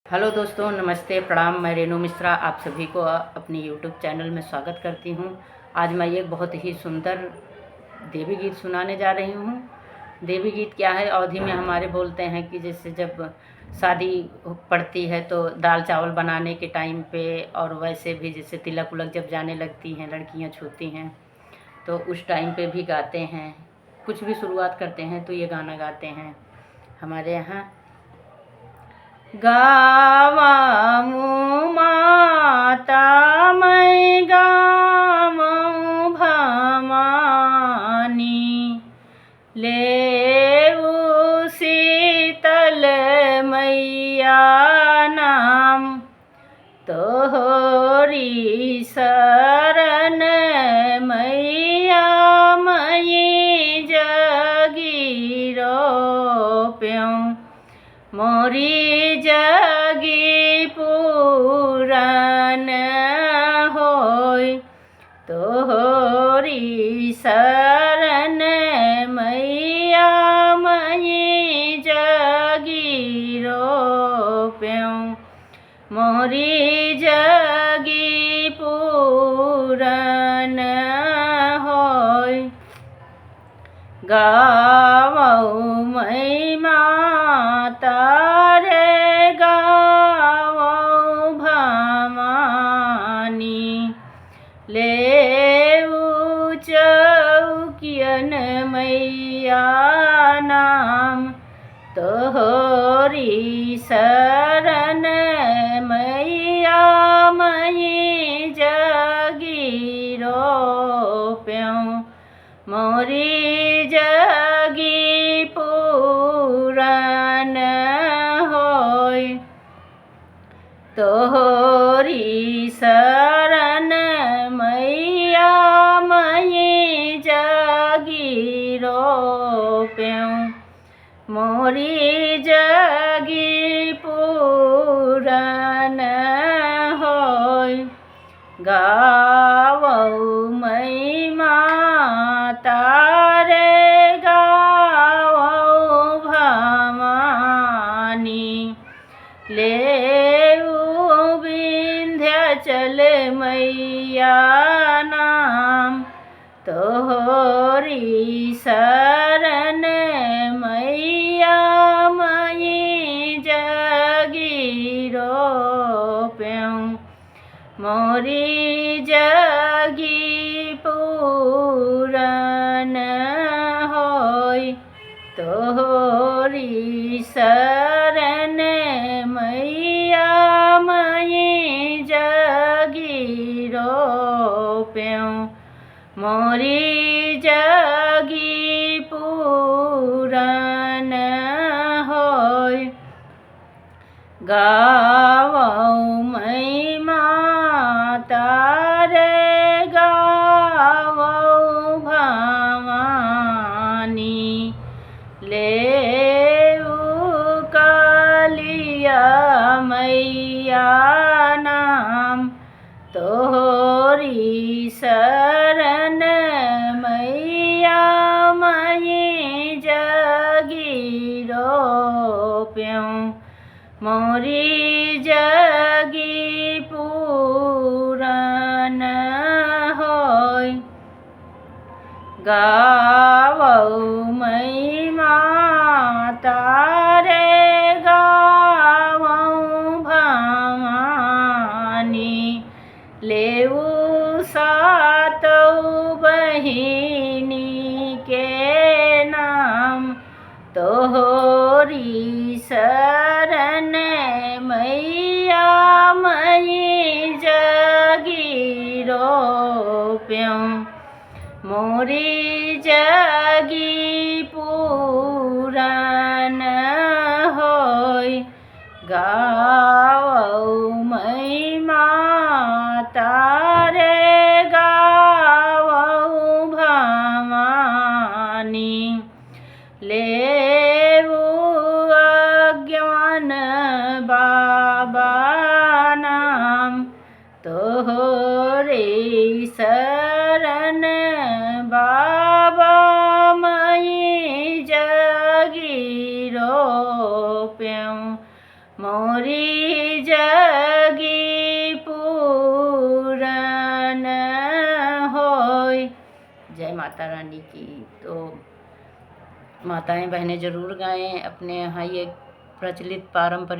Hello दोस्तों, नमस्ते, प्रणाम। मैं रेणु मिश्रा आप सभी को अपनी यूट्यूब चैनल में स्वागत करती हूँ। आज मैं एक बहुत ही सुंदर देवी गीत सुनाने जा रही हूँ। देवी गीत क्या है, अवधी में हमारे बोलते हैं कि जैसे जब शादी पड़ती है तो दाल चावल बनाने के टाइम पे, और वैसे भी जैसे तिलक उलक जब जाने लगती हैं, लड़कियाँ छूती हैं तो उस टाइम पे भी गाते हैं। कुछ भी शुरुआत करते हैं तो ये गाना गाते हैं हमारे यहाँ। गावमु माता मैं गावमु भवानी, लेऊ शीतल मैया नाम, तोहरी शरण मैया मई जगीरो प्यों, मोरी जगी पूरन होय, तोहरी शरण मैया मई जगी रोप्यों, मोरी जगी पूरन होय। गावौ मैं माता रे गावौ भवानी, लेऊ चौकियन मैया नाम, तोहरी शरण मैया मई जगी रोप्यों, मोरी जगी पूरन होय, तोहरी शरण मैया मई जगी रोप्यों, मोरी जगी पूरन होय। गावौ मैं माता रे गावौ भवानी, लेऊ विंध्याचल मैया नाम, तोहरी शरण मैया मई जगी रोप्यों, मोरी जगी पूरन होय, तोहरी शरण मैया मई जगी रोप्यों, मोरी जगी पूरन होय। गावौ मैं माता रे गावौ भवानी, लेऊ कालिया मैया नाम, तोहरी शरण मैया मई जगी रोप्यों, मोरी जगी पूरन होय। गावौ मैं माता रे गावौ भवानी, लेऊ सातौ बहिनी के नाम, तोहरी शरण मैया मई जगी रोप्यों, मोरी जगी पूरन होय। गावौ मैं माता रे गावौ भवानी, लेऊ अज्ञान बाबा नाम, तोहरी शरण बाबा मई जगी रोप्यों, मोरी जगी पूरन होय। जय माता रानी की। तो माताएं बहनें ज़रूर गाएं। अपने यहाँ ये प्रचलित पारंपरिक